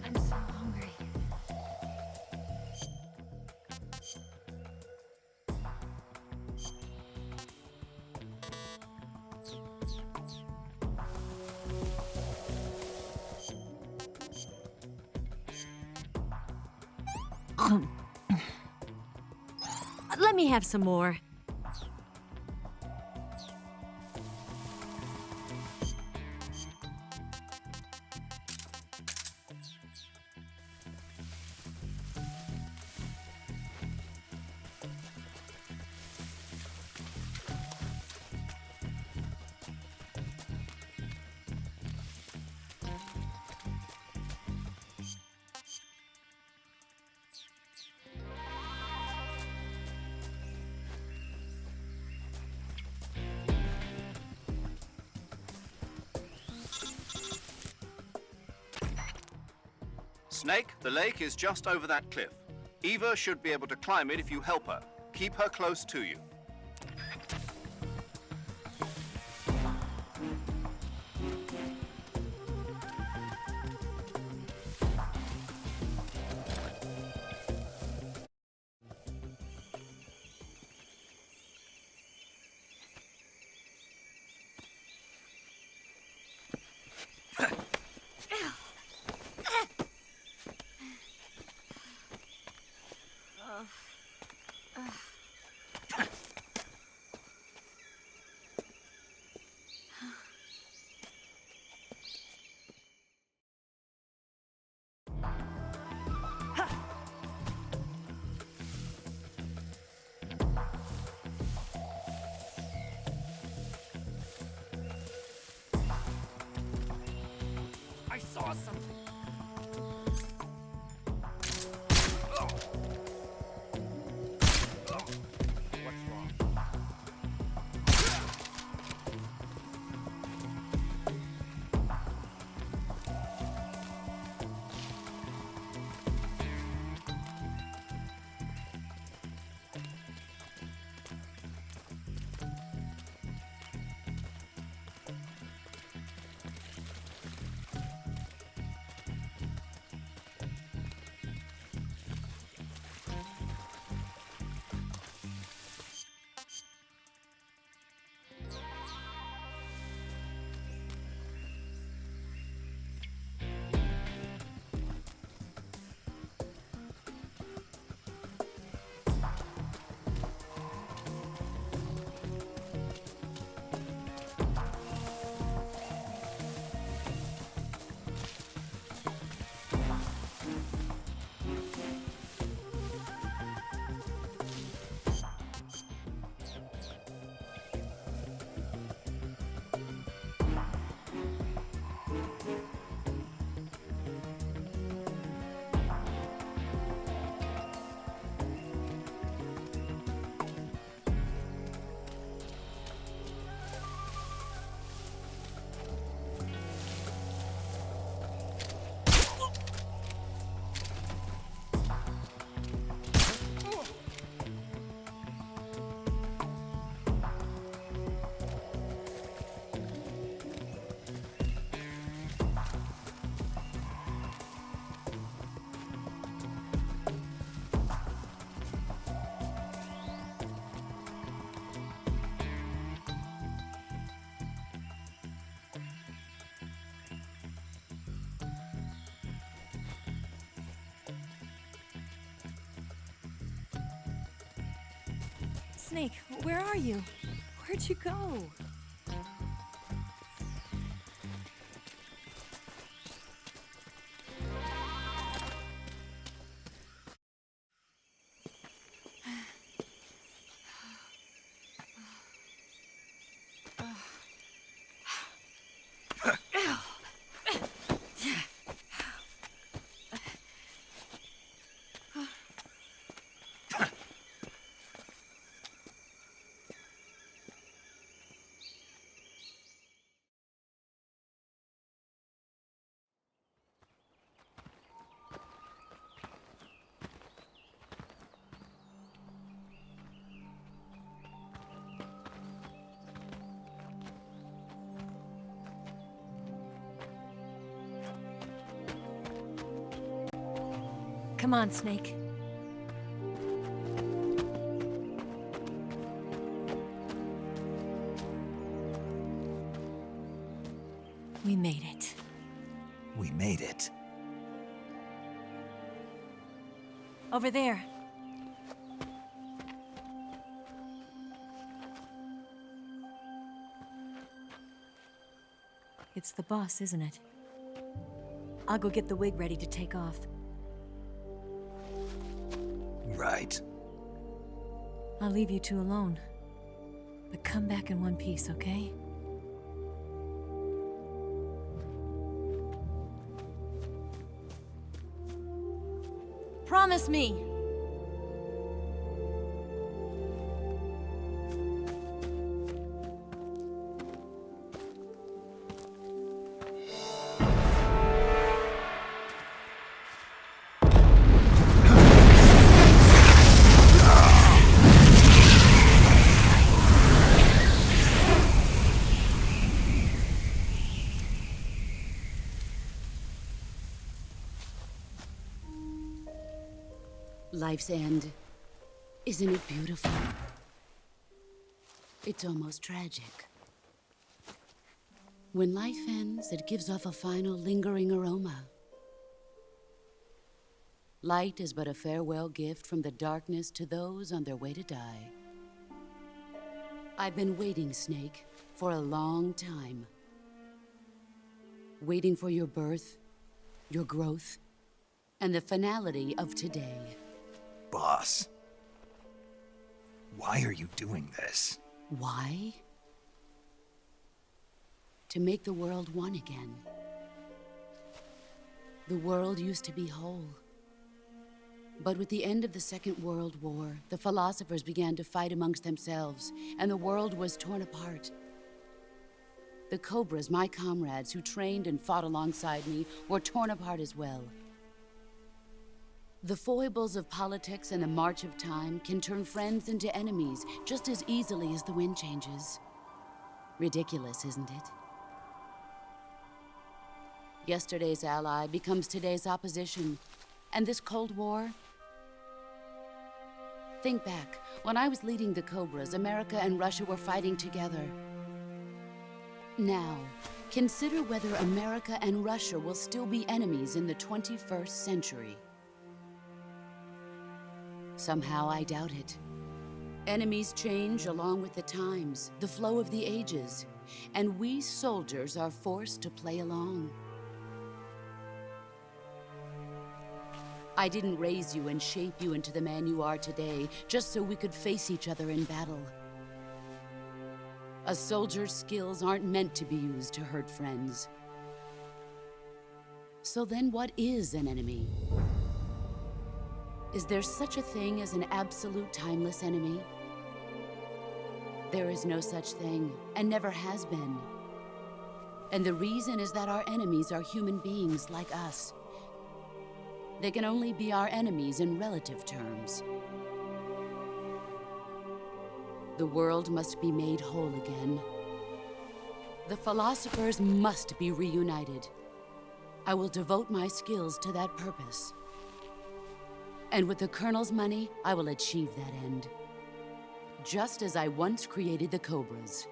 I'm so hungry. Let me have some more. Snake, the lake is just over that cliff. Eva should be able to climb it if you help her. Keep her close to you. I saw something. What's wrong? Snake, where are you? Where'd you go? Come on, Snake. We made it. We made it. Over there. It's the boss, isn't it? I'll go get the wig ready to take off. Right. I'll leave you two alone. But come back in one piece, okay? Promise me! Life's end. Isn't it beautiful? It's almost tragic. When life ends, it gives off a final lingering aroma. Light is but a farewell gift from the darkness to those on their way to die. I've been waiting, Snake, for a long time. Waiting for your birth, your growth, and the finality of today. Boss. Why are you doing this? Why? To make the world one again. The world used to be whole. But with the end of the Second World War, the philosophers began to fight amongst themselves, and the world was torn apart. The Cobras, my comrades who trained and fought alongside me, were torn apart as well. The foibles of politics and the march of time can turn friends into enemies just as easily as the wind changes. Ridiculous, isn't it? Yesterday's ally becomes today's opposition. And this Cold War? Think back. When I was leading the Cobras, America and Russia were fighting together. Now, consider whether America and Russia will still be enemies in the 21st century. Somehow I doubt it. Enemies change along with the times, the flow of the ages, and we soldiers are forced to play along. I didn't raise you and shape you into the man you are today just so we could face each other in battle. A soldier's skills aren't meant to be used to hurt friends. So then what is an enemy? Is there such a thing as an absolute timeless enemy? There is no such thing, and never has been. And the reason is that our enemies are human beings like us. They can only be our enemies in relative terms. The world must be made whole again. The philosophers must be reunited. I will devote my skills to that purpose. And with the Colonel's money, I will achieve that end. Just as I once created the Cobras.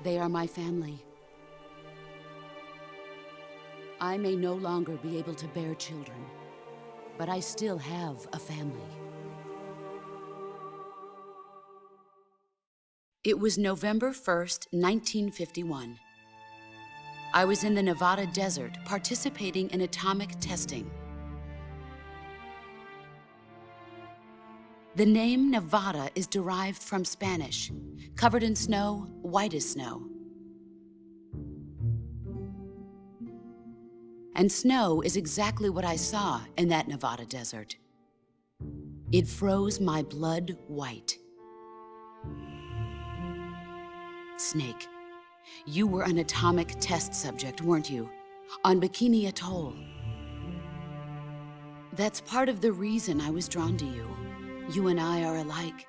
They are my family. I may no longer be able to bear children, but I still have a family. It was November 1st, 1951. I was in the Nevada desert participating in atomic testing. The name Nevada is derived from Spanish, covered in snow, white as snow. And snow is exactly what I saw in that Nevada desert. It froze my blood white. Snake, you were an atomic test subject, weren't you? On Bikini Atoll. That's part of the reason I was drawn to you. You and I are alike.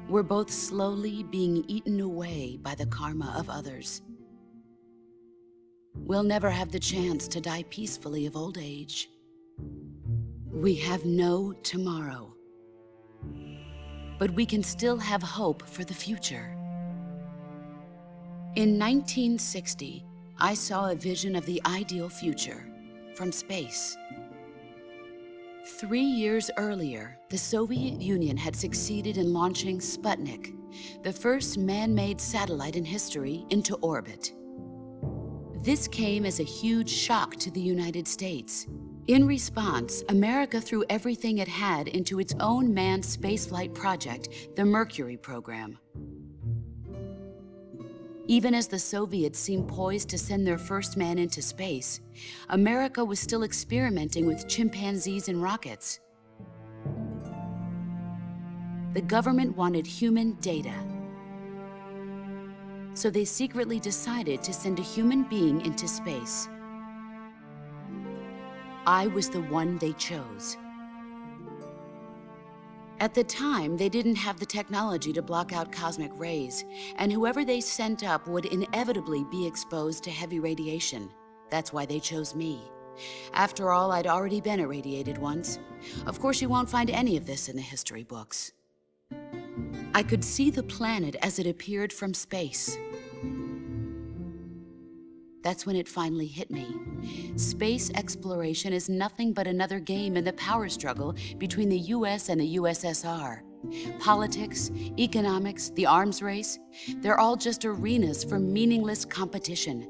We're both slowly being eaten away by the karma of others. We'll never have the chance to die peacefully of old age. We have no tomorrow. But we can still have hope for the future. In 1960, I saw a vision of the ideal future from space. 3 years earlier, the Soviet Union had succeeded in launching Sputnik, the first man-made satellite in history, into orbit. This came as a huge shock to the United States. In response, America threw everything it had into its own manned spaceflight project, the Mercury program. Even as the Soviets seemed poised to send their first man into space, America was still experimenting with chimpanzees and rockets. The government wanted human data. So they secretly decided to send a human being into space. I was the one they chose. At the time, they didn't have the technology to block out cosmic rays, and whoever they sent up would inevitably be exposed to heavy radiation. That's why they chose me. After all, I'd already been irradiated once. Of course, you won't find any of this in the history books. I could see the planet as it appeared from space. That's when it finally hit me. Space exploration is nothing but another game in the power struggle between the US and the USSR. Politics, economics, the arms race, they're all just arenas for meaningless competition.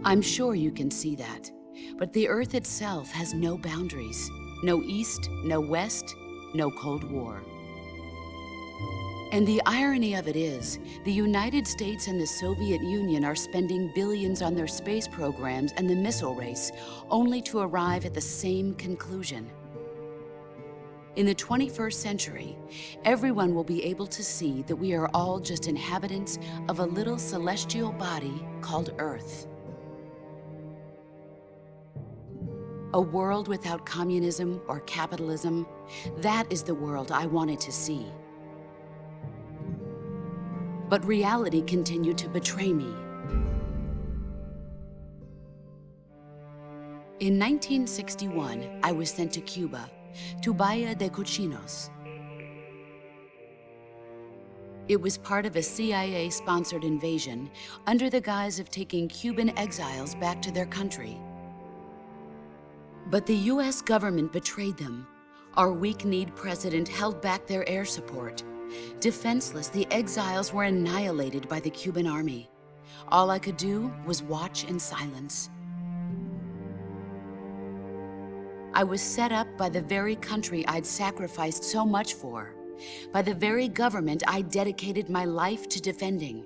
I'm sure you can see that, but the Earth itself has no boundaries. No East, no West, no Cold War. And the irony of it is, the United States and the Soviet Union are spending billions on their space programs and the missile race, only to arrive at the same conclusion. In the 21st century, everyone will be able to see that we are all just inhabitants of a little celestial body called Earth. A world without communism or capitalism, that is the world I wanted to see. But reality continued to betray me. In 1961, I was sent to Cuba, to Bahia de Cochinos. It was part of a CIA-sponsored invasion under the guise of taking Cuban exiles back to their country. But the US government betrayed them. Our weak-kneed president held back their air support. Defenseless, the exiles were annihilated by the Cuban army. All I could do was watch in silence. I was set up by the very country I'd sacrificed so much for, by the very government I dedicated my life to defending.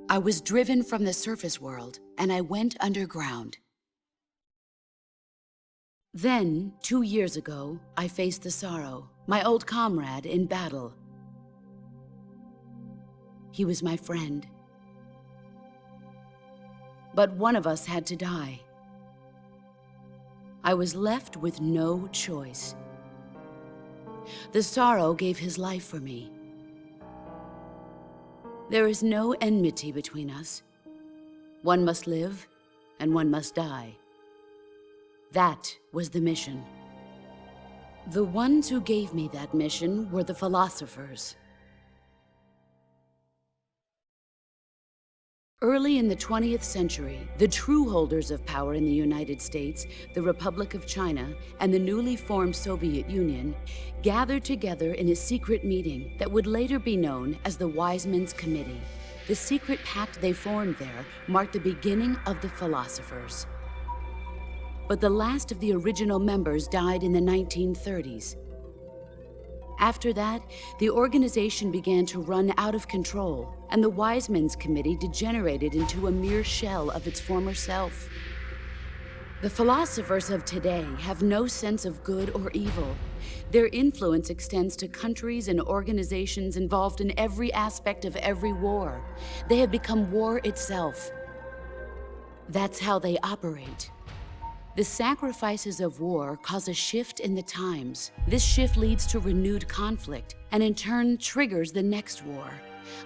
I was driven from the surface world, and I went underground. Then, 2 years ago, I faced the sorrow, my old comrade in battle. He was my friend. But one of us had to die. I was left with no choice. The sorrow gave his life for me. There is no enmity between us. One must live, and one must die. That was the mission. The ones who gave me that mission were the philosophers. Early in the 20th century, the true holders of power in the United States, the Republic of China, and the newly formed Soviet Union gathered together in a secret meeting that would later be known as the Wise Men's Committee. The secret pact they formed there marked the beginning of the philosophers. But the last of the original members died in the 1930s. After that, the organization began to run out of control, and the Wise Men's Committee degenerated into a mere shell of its former self. The philosophers of today have no sense of good or evil. Their influence extends to countries and organizations involved in every aspect of every war. They have become war itself. That's how they operate. The sacrifices of war cause a shift in the times. This shift leads to renewed conflict, and in turn triggers the next war.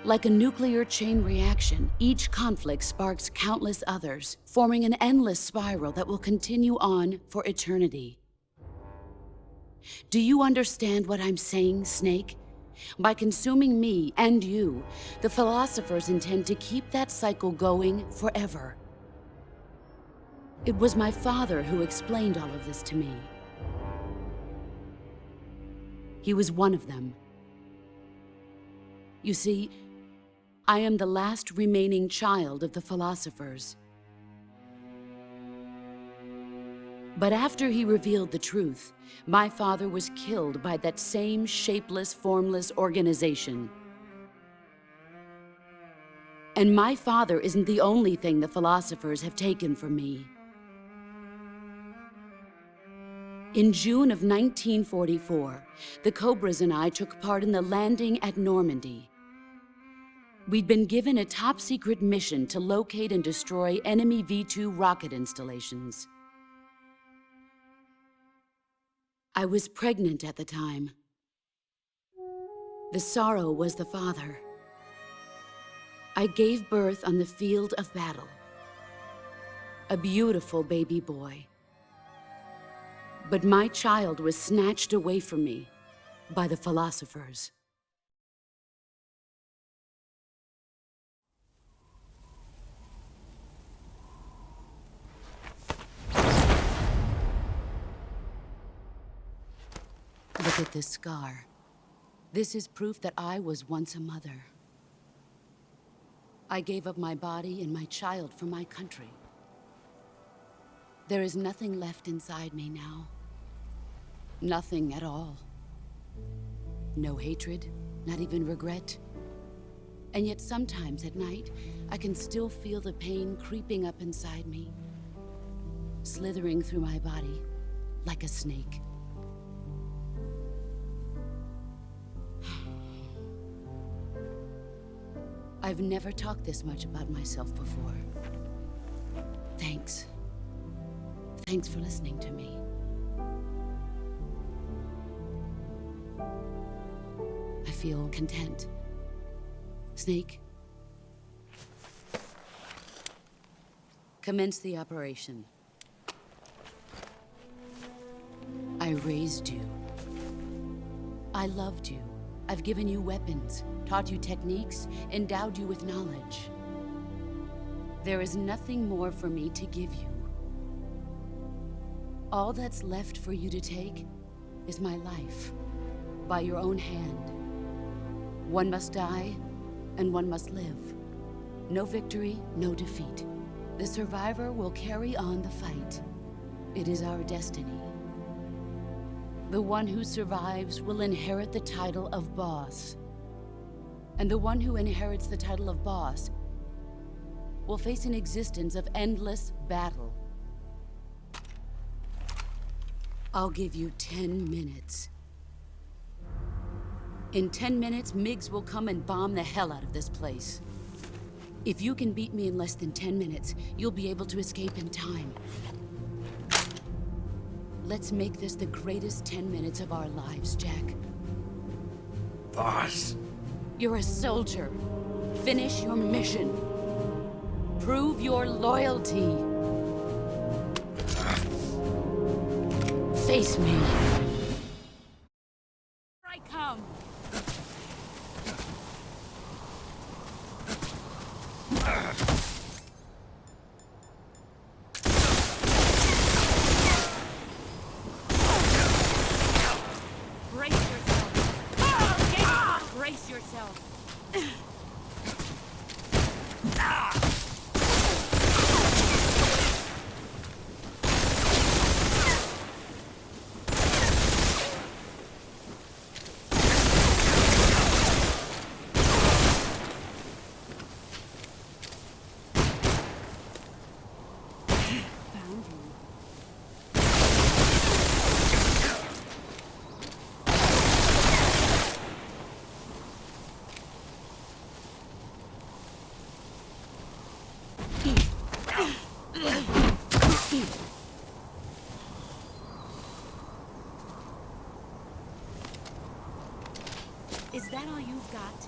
Like a nuclear chain reaction, each conflict sparks countless others, forming an endless spiral that will continue on for eternity. Do you understand what I'm saying, Snake? By consuming me and you, the philosophers intend to keep that cycle going forever. It was my father who explained all of this to me. He was one of them. You see, I am the last remaining child of the philosophers. But after he revealed the truth, my father was killed by that same shapeless, formless organization. And my father isn't the only thing the philosophers have taken from me. In June of 1944, the Cobras and I took part in the landing at Normandy. We'd been given a top-secret mission to locate and destroy enemy V-2 rocket installations. I was pregnant at the time. The sorrow was the father. I gave birth on the field of battle. A beautiful baby boy. But my child was snatched away from me by the philosophers. Look at this scar. This is proof that I was once a mother. I gave up my body and my child for my country. There is nothing left inside me now. Nothing at all. No hatred, not even regret. And yet sometimes at night, I can still feel the pain creeping up inside me, slithering through my body like a snake. I've never talked this much about myself before. Thanks. Thanks for listening to me. I feel content. Snake? Commence the operation. I raised you. I loved you. I've given you weapons, taught you techniques, endowed you with knowledge. There is nothing more for me to give you. All that's left for you to take is my life, by your own hand. One must die, and one must live. No victory, no defeat. The survivor will carry on the fight. It is our destiny. The one who survives will inherit the title of boss. And the one who inherits the title of boss will face an existence of endless battle. I'll give you 10 minutes. In 10 minutes, MiGs will come and bomb the hell out of this place. If you can beat me in less than 10 minutes, you'll be able to escape in time. Let's make this the greatest 10 minutes of our lives, Jack. Boss. You're a soldier. Finish your mission. Prove your loyalty. Face me. Here I come. yourself. Found you. Is that all you've got?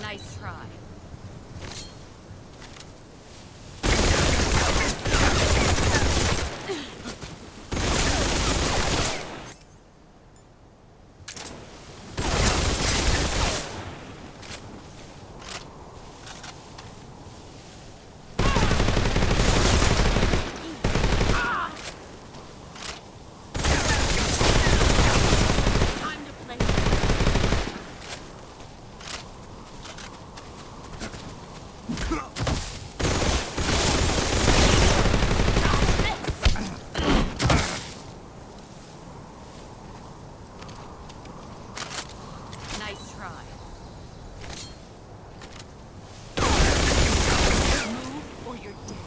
Nice try. Time to play. Nice try. Move or you're dead.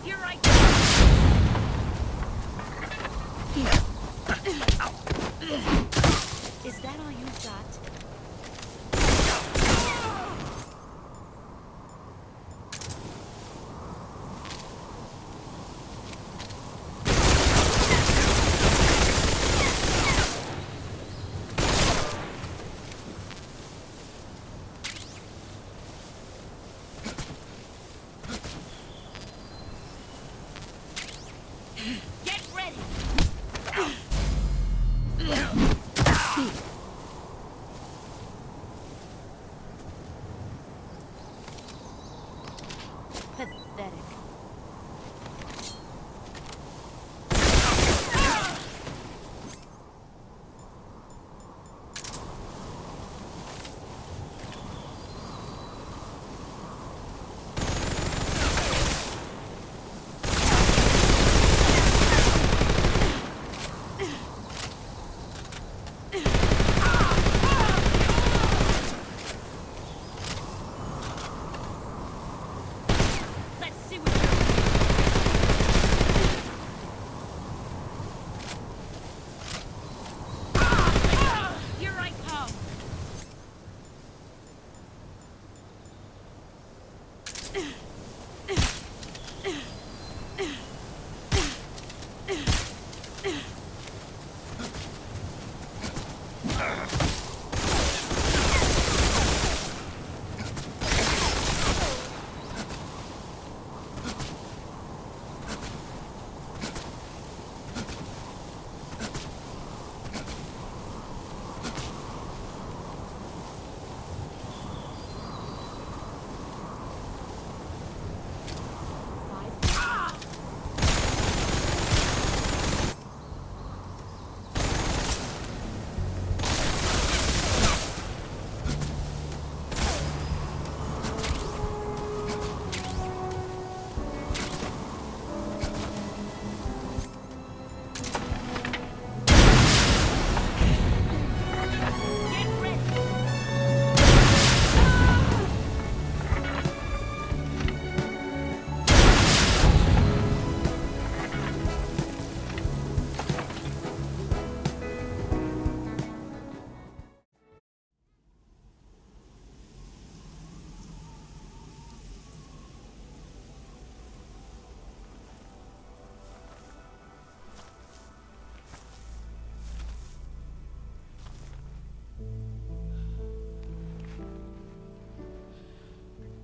Here I go. Is that all you've got? Get ready! Pathetic.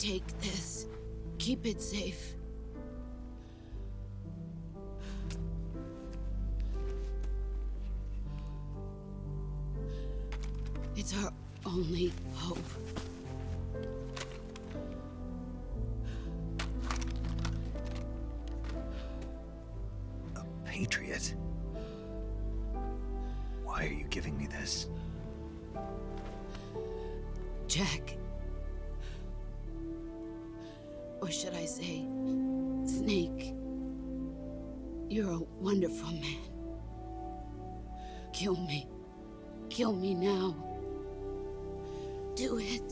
Take this. Keep it safe. It's our only hope. A patriot? Why are you giving me this? Jack. Or should I say, Snake. You're a wonderful man. Kill me. Kill me now. Do it.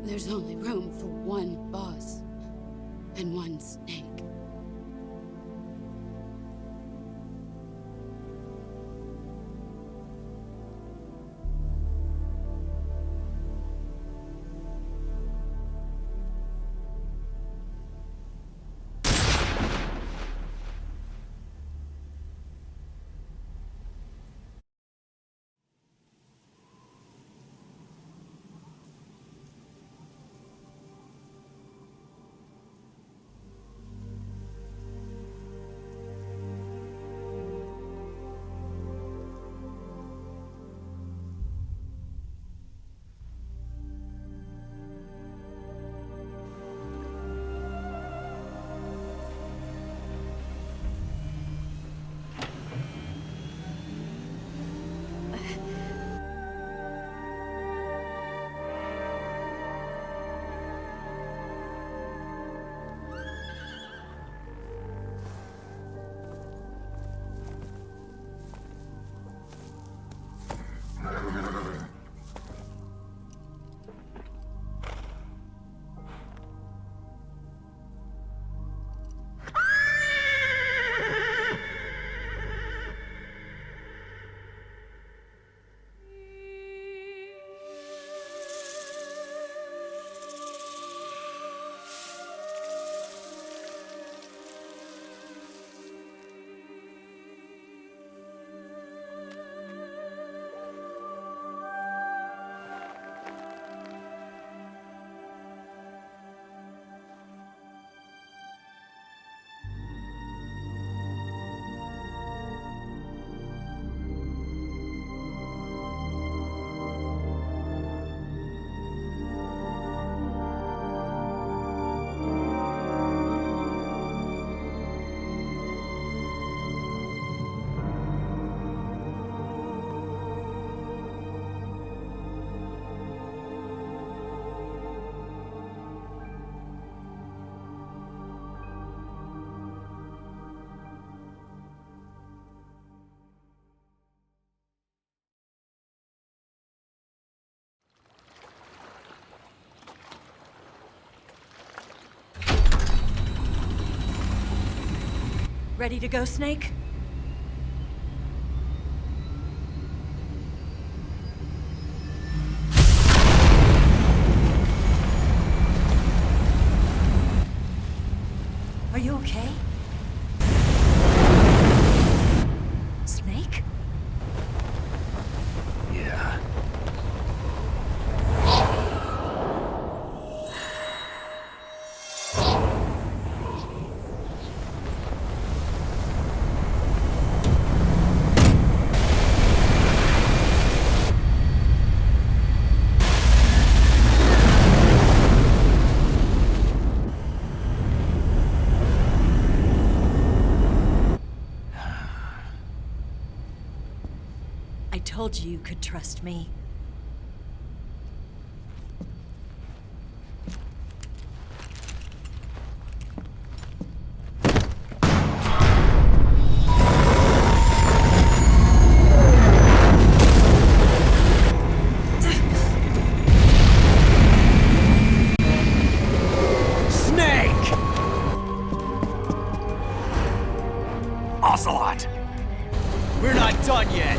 There's only room for one boss and one Snake. Ready to go, Snake? Are you okay? Snake? Yeah. I told you you could trust me. Snake! Ocelot! We're not done yet!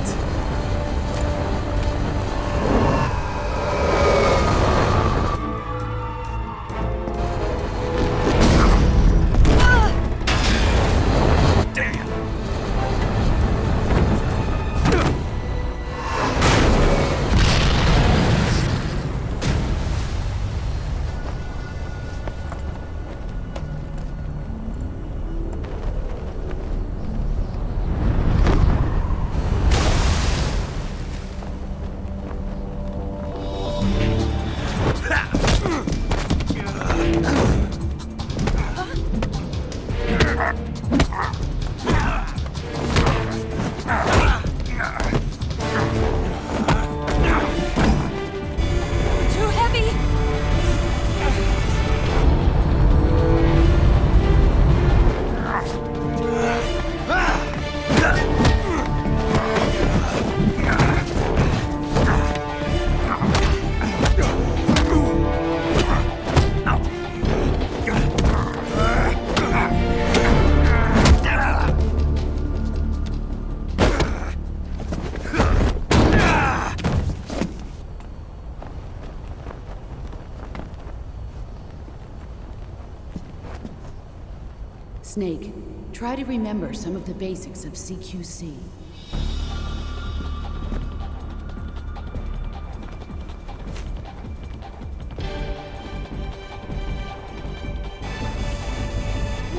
Snake, try to remember some of the basics of CQC.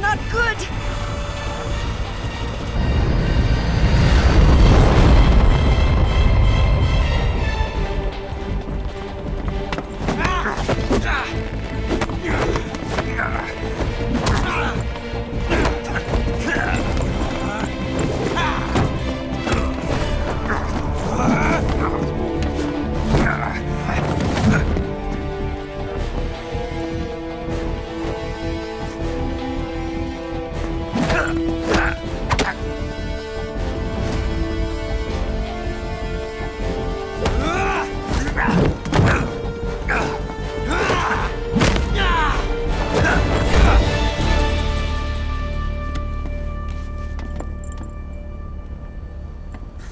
Not good!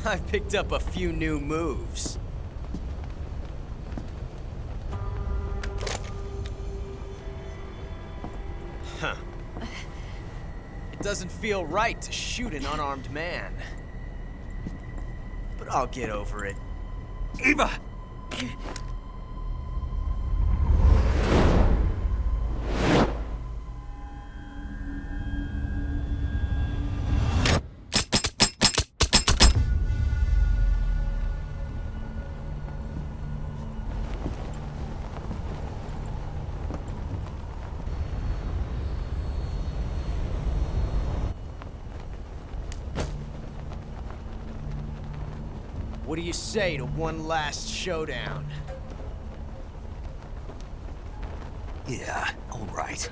I picked up a few new moves. Huh. It doesn't feel right to shoot an unarmed man. But I'll get over it. Eva! What do you say to one last showdown? Yeah, all right.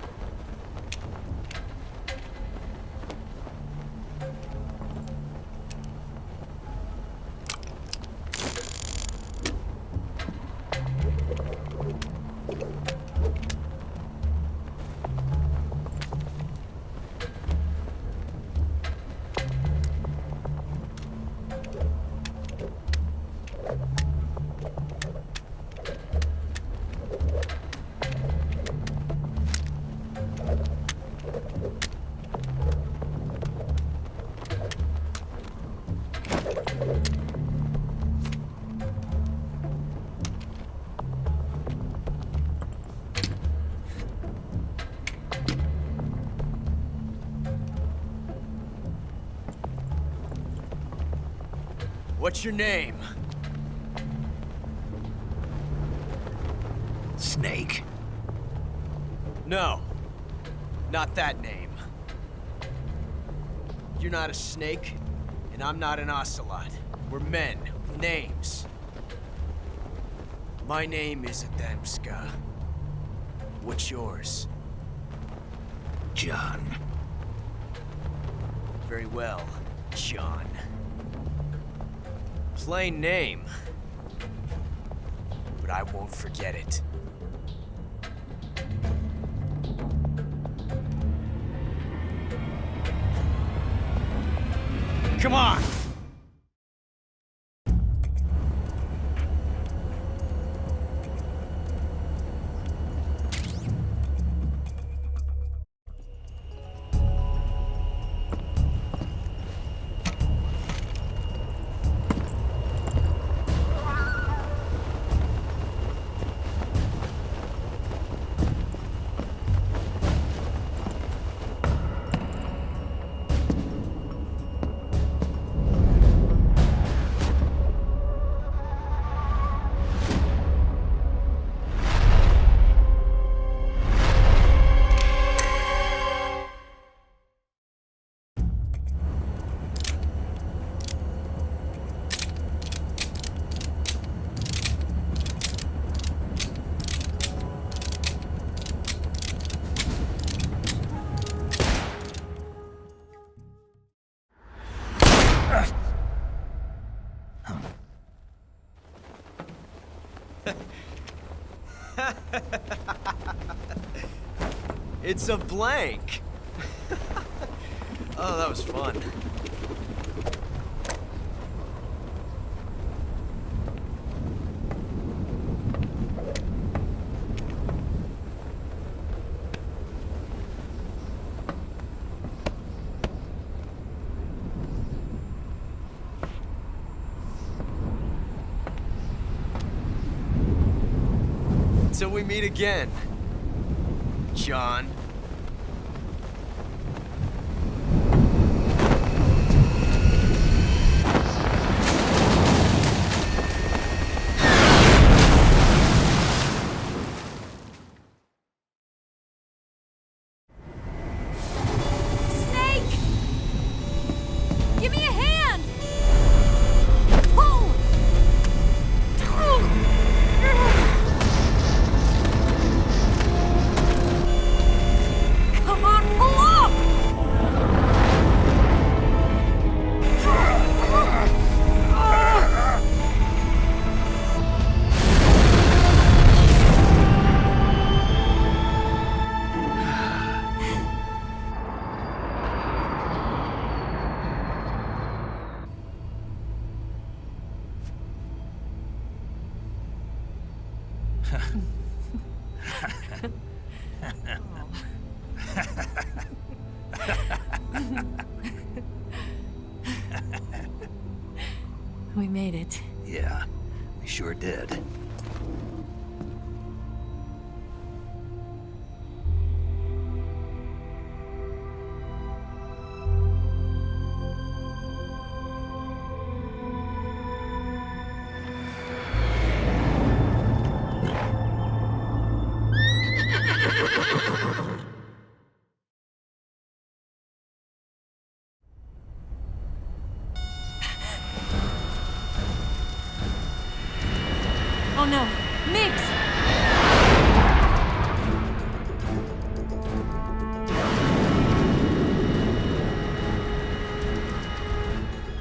What's your name? Snake. No. Not that name. You're not a snake, and I'm not an ocelot. We're men with names. My name is Adamska. What's yours? John. Very well, John. Plain name. But I won't forget it. Come on! It's a blank. Oh, that was fun. Until we meet again, John. Snake! Give me a hand! Pull! Come on, pull up! We made it. Yeah, we sure did. Oh no, Migs!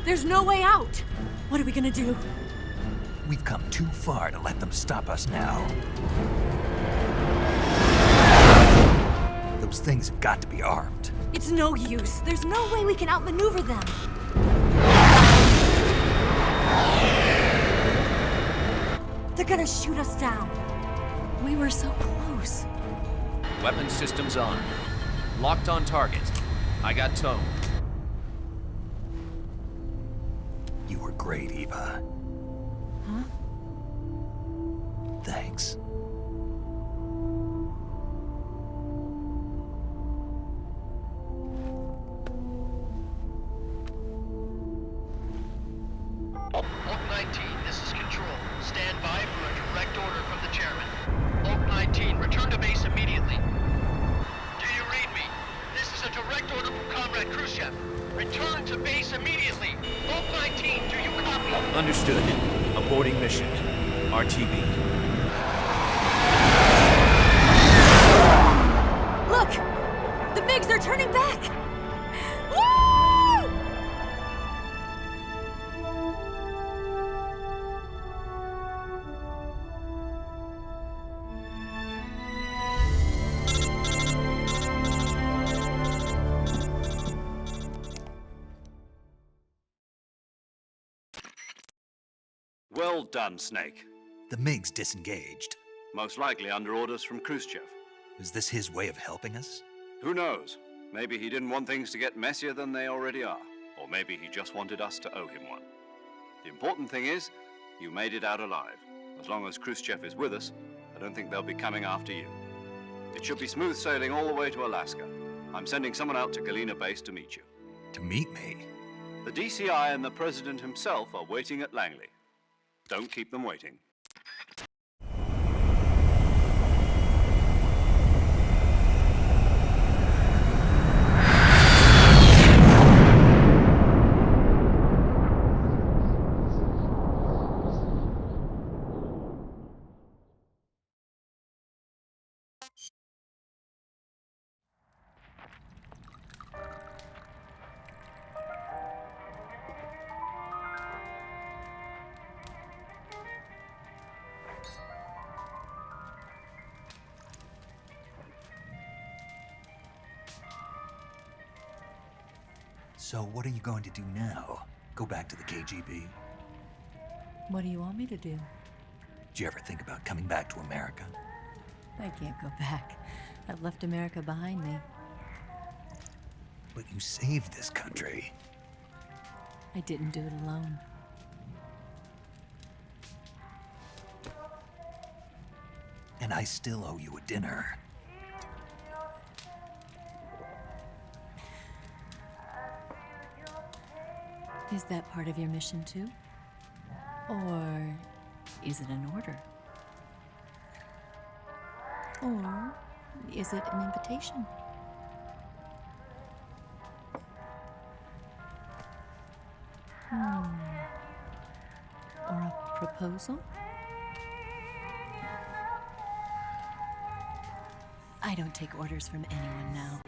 There's no way out! What are we gonna do? We've come too far to let them stop us now. Those things have got to be armed. It's no use. There's no way we can outmaneuver them. They're gonna shoot us down. We were so close. Weapon systems on. Locked on target. I got tone. You were great, Eva. Huh? Thanks. Oak 19, this is Control. Stand by for a direct order from the chairman. Oak 19, return to base immediately. Do you read me? This is a direct order from Comrade Khrushchev. Return to base immediately. Oak 19, do you copy? Understood. Aborting mission. RTB. Look! The MiGs are turning back! Woo! Well done, Snake. The MiGs disengaged. Most likely under orders from Khrushchev. Is this his way of helping us? Who knows? Maybe he didn't want things to get messier than they already are. Or maybe he just wanted us to owe him one. The important thing is, you made it out alive. As long as Khrushchev is with us, I don't think they'll be coming after you. It should be smooth sailing all the way to Alaska. I'm sending someone out to Galena Base to meet you. To meet me? The DCI and the President himself are waiting at Langley. Don't keep them waiting. So what are you going to do now? Go back to the KGB? What do you want me to do? Did you ever think about coming back to America? I can't go back. I've left America behind me. But you saved this country. I didn't do it alone. And I still owe you a dinner. Is that part of your mission too? Or is it an order? Or is it an invitation? Or a proposal? I don't take orders from anyone now.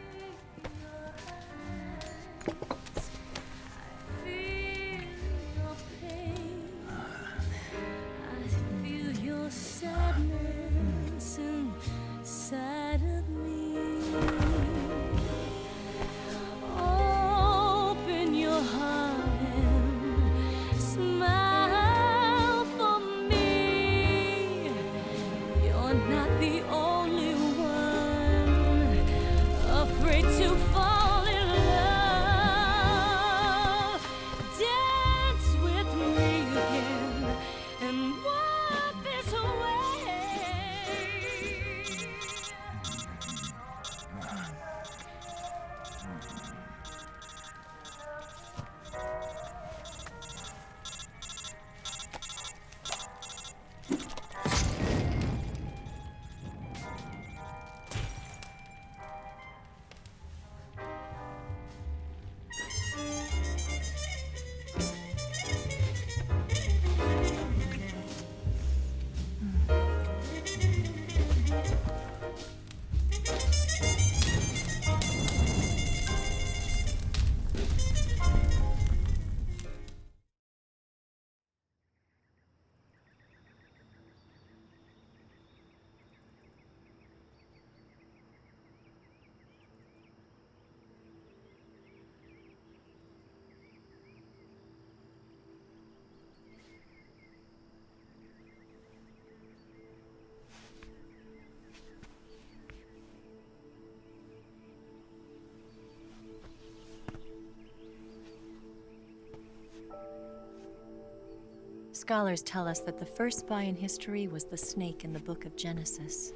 Scholars tell us that the first spy in history was the snake in the book of Genesis.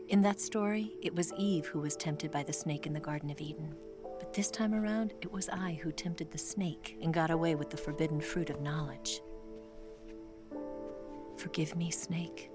In that story, it was Eve who was tempted by the snake in the Garden of Eden. But this time around, it was I who tempted the snake and got away with the forbidden fruit of knowledge. Forgive me, snake.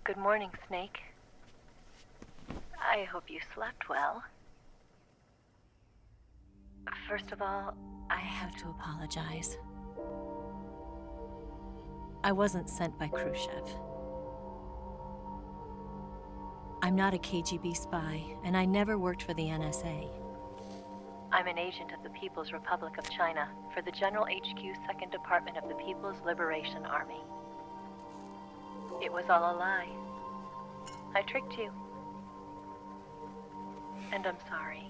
Good morning, Snake. I hope you slept well. First of all, I have to apologize. I wasn't sent by Khrushchev. I'm not a KGB spy, and I never worked for the NSA. I'm an agent of the People's Republic of China for the General HQ 2nd Department of the People's Liberation Army. It was all a lie. I tricked you. And I'm sorry.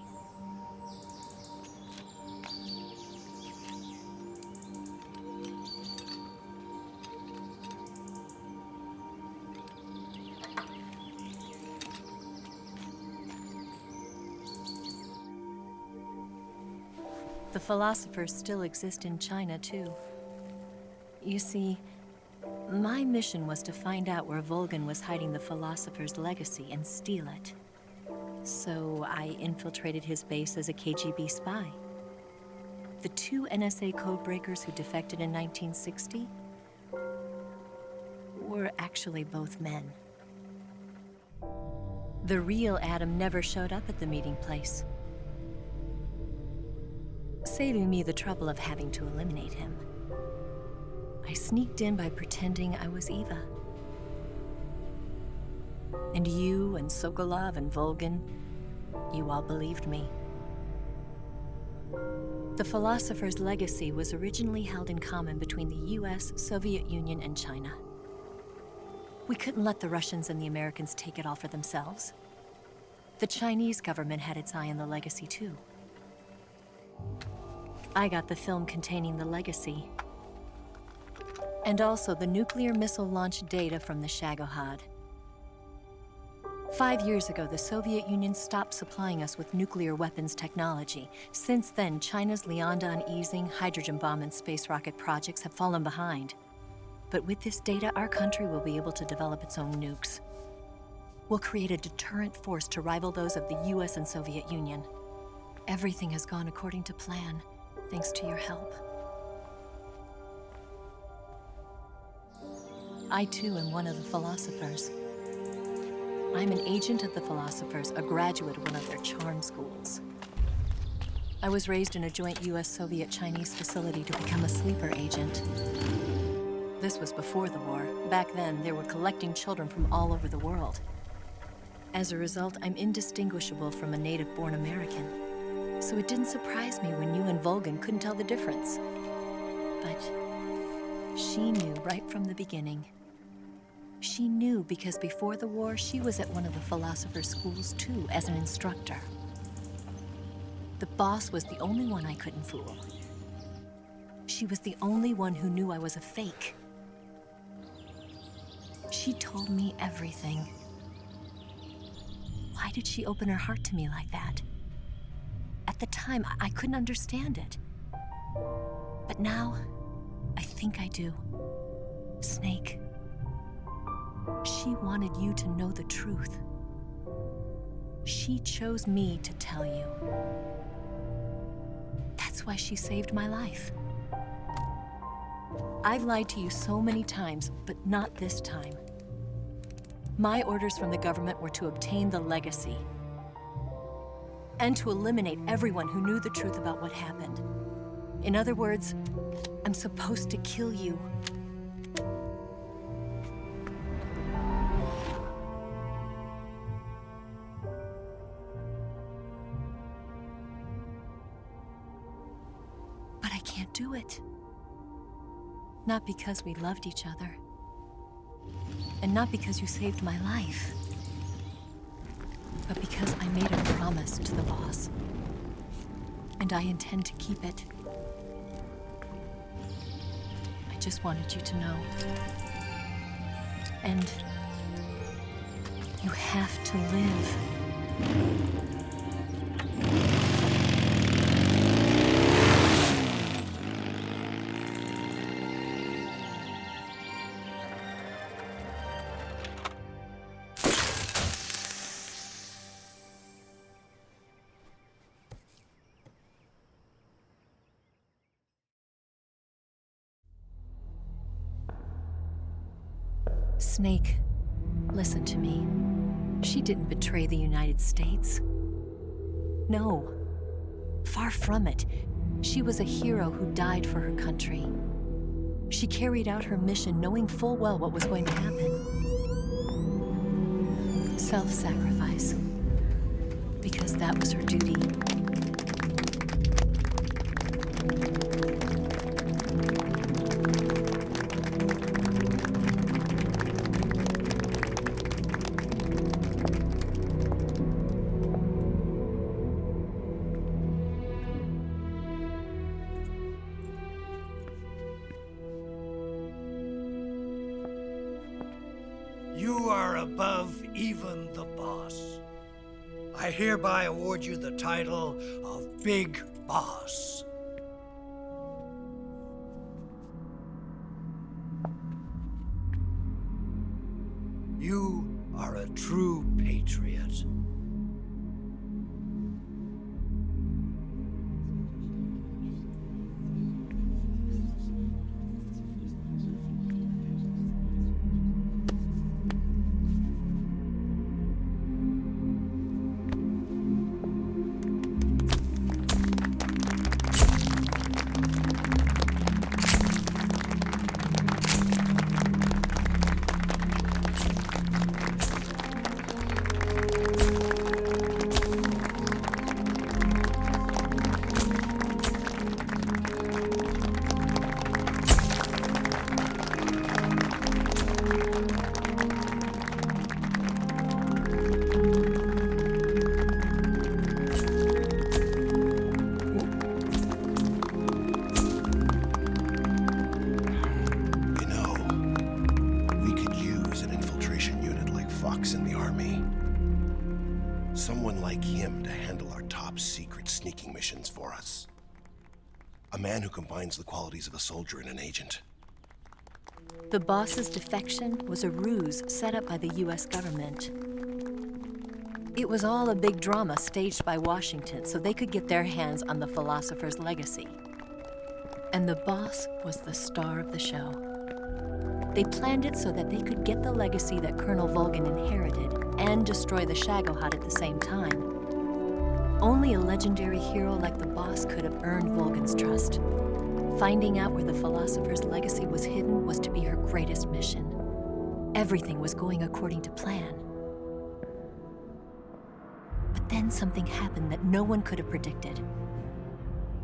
The philosophers still exist in China, too. You see, my mission was to find out where Volgin was hiding the philosopher's legacy and steal it. So I infiltrated his base as a KGB spy. The two NSA codebreakers who defected in 1960 were actually both men. The real Adam never showed up at the meeting place, saving me the trouble of having to eliminate him. I sneaked in by pretending I was Eva. And you and Sokolov and Volgin, you all believed me. The philosopher's legacy was originally held in common between the US, Soviet Union, and China. We couldn't let the Russians and the Americans take it all for themselves. The Chinese government had its eye on the legacy too. I got the film containing the legacy, and also the nuclear missile launch data from the Shagohod. 5 years ago, the Soviet Union stopped supplying us with nuclear weapons technology. Since then, China's Liaodong easing, hydrogen bomb, and space rocket projects have fallen behind. But with this data, our country will be able to develop its own nukes. We'll create a deterrent force to rival those of the US and Soviet Union. Everything has gone according to plan, thanks to your help. I too am one of the philosophers. I'm an agent of the philosophers, a graduate of one of their charm schools. I was raised in a joint US-Soviet-Chinese facility to become a sleeper agent. This was before the war. Back then, they were collecting children from all over the world. As a result, I'm indistinguishable from a native-born American. So it didn't surprise me when you and Volgin couldn't tell the difference. But she knew right from the beginning. She knew because before the war, she was at one of the philosopher's schools too, as an instructor. The boss was the only one I couldn't fool. She was the only one who knew I was a fake. She told me everything. Why did she open her heart to me like that? At the time, I couldn't understand it. But now, I think I do. Snake. She wanted you to know the truth. She chose me to tell you. That's why she saved my life. I've lied to you so many times, but not this time. My orders from the government were to obtain the legacy and to eliminate everyone who knew the truth about what happened. In other words, I'm supposed to kill you. But I can't do it. Not because we loved each other. And not because you saved my life. But because I made a promise to the boss. And I intend to keep it. I just wanted you to know. And you have to live. Snake, listen to me. She didn't betray the United States. No. Far from it. She was a hero who died for her country. She carried out her mission knowing full well what was going to happen. Self-sacrifice. Because that was her duty. You are above even the boss. I hereby award you the title of Big Boss. You are a true patriot. Someone like him to handle our top secret sneaking missions for us. A man who combines the qualities of a soldier and an agent. The boss's defection was a ruse set up by the US government. It was all a big drama staged by Washington so they could get their hands on the philosopher's legacy. And the boss was the star of the show. They planned it so that they could get the legacy that Colonel Volgin inherited and destroy the Shagohod at the same time. Only a legendary hero like the boss could have earned Volgin's trust. Finding out where the philosopher's legacy was hidden was to be her greatest mission. Everything was going according to plan. But then something happened that no one could have predicted.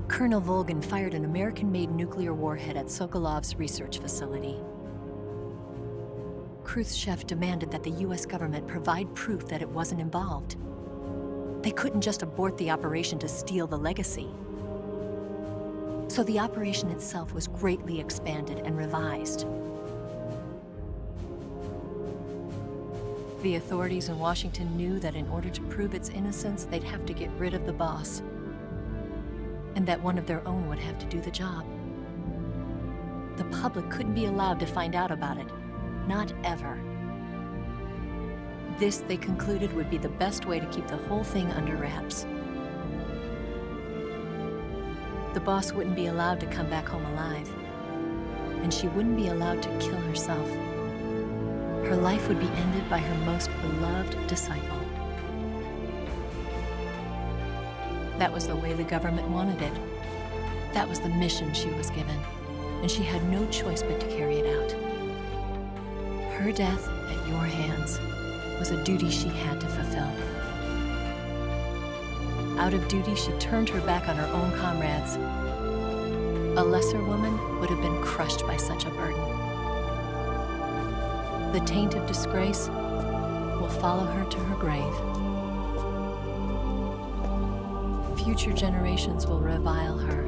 Colonel Volgin fired an American-made nuclear warhead at Sokolov's research facility. Khrushchev demanded that the US government provide proof that it wasn't involved. They couldn't just abort the operation to steal the legacy. So the operation itself was greatly expanded and revised. The authorities in Washington knew that in order to prove its innocence, they'd have to get rid of the boss, and that one of their own would have to do the job. The public couldn't be allowed to find out about it, not ever. This, they concluded, would be the best way to keep the whole thing under wraps. The boss wouldn't be allowed to come back home alive, and she wouldn't be allowed to kill herself. Her life would be ended by her most beloved disciple. That was the way the government wanted it. That was the mission she was given, and she had no choice but to carry it out. Her death at your hands was a duty she had to fulfill. Out of duty, she turned her back on her own comrades. A lesser woman would have been crushed by such a burden. The taint of disgrace will follow her to her grave. Future generations will revile her.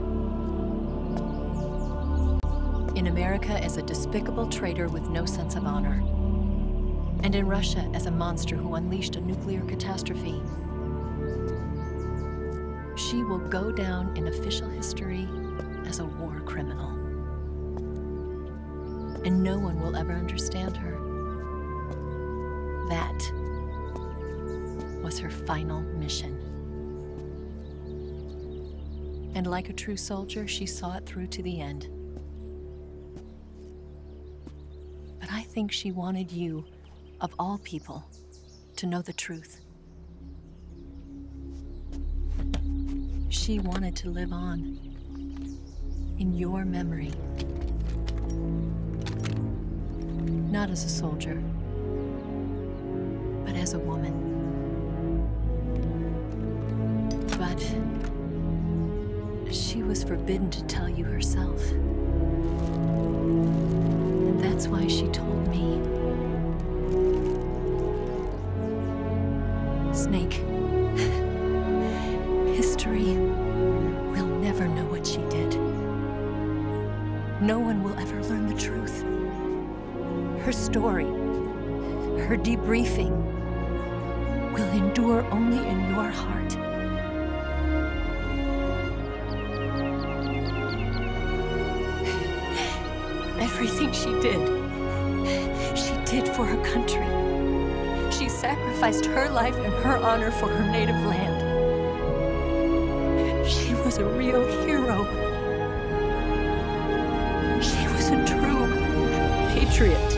In America as a despicable traitor with no sense of honor. And in Russia as a monster who unleashed a nuclear catastrophe. She will go down in official history as a war criminal. And no one will ever understand her. That was her final mission. And like a true soldier, she saw it through to the end. But I think she wanted you, of all people, to know the truth. She wanted to live on in your memory. Not as a soldier, but as a woman. But she was forbidden to tell you herself. And that's why she told me. Snake, history will never know what she did. No one will ever learn the truth. Her story, her debriefing, will endure only in your heart. Everything she did for her country. She sacrificed her life and her honor for her native land. She was a real hero. She was a true patriot.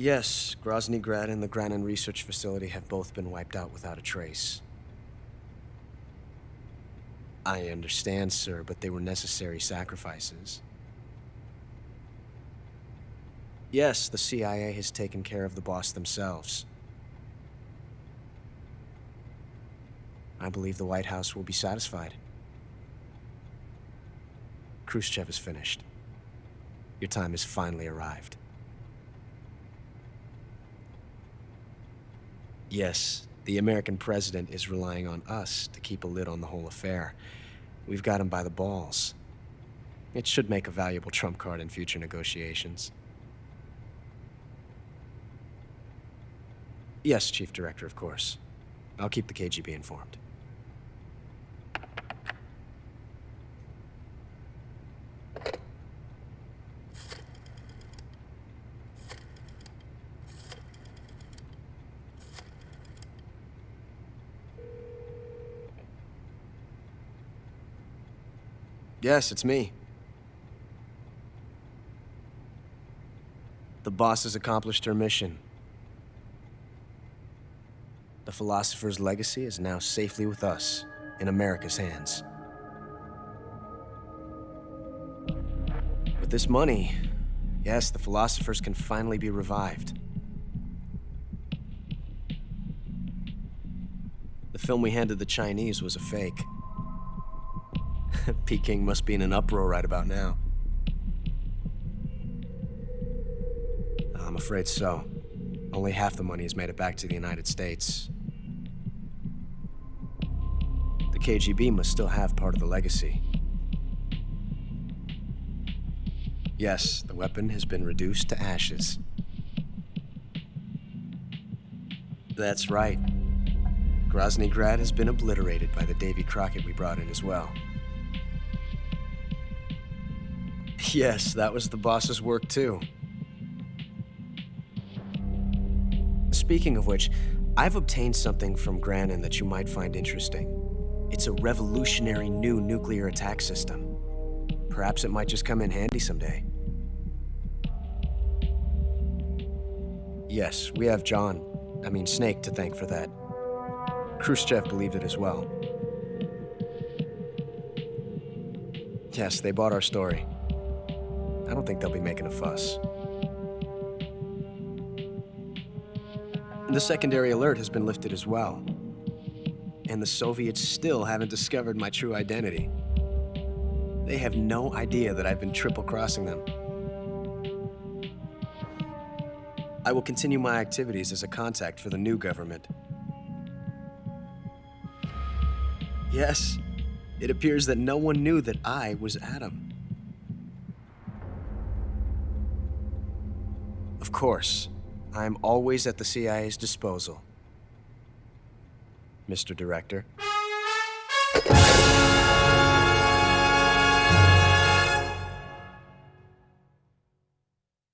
Yes, Grozny Grad and the Granin Research Facility have both been wiped out without a trace. I understand, sir, but they were necessary sacrifices. Yes, the CIA has taken care of the boss themselves. I believe the White House will be satisfied. Khrushchev is finished. Your time has finally arrived. Yes, the American president is relying on us to keep a lid on the whole affair. We've got him by the balls. It should make a valuable trump card in future negotiations. Yes, Chief Director, of course. I'll keep the KGB informed. Yes, it's me. The boss has accomplished her mission. The philosopher's legacy is now safely with us, in America's hands. With this money, yes, the philosophers can finally be revived. The film we handed the Chinese was a fake. Peking must be in an uproar right about now. I'm afraid so. Only half the money has made it back to the United States. The KGB must still have part of the legacy. Yes, the weapon has been reduced to ashes. That's right. Grozny Grad has been obliterated by the Davy Crockett we brought in as well. Yes, that was the boss's work too. Speaking of which, I've obtained something from Granin that you might find interesting. It's a revolutionary new nuclear attack system. Perhaps it might just come in handy someday. Yes, we have Snake to thank for that. Khrushchev believed it as well. Yes, they bought our story. I don't think they'll be making a fuss. The secondary alert has been lifted as well. And the Soviets still haven't discovered my true identity. They have no idea that I've been triple-crossing them. I will continue my activities as a contact for the new government. Yes, it appears that no one knew that I was Adam. Of course, I am always at the CIA's disposal, Mr. Director.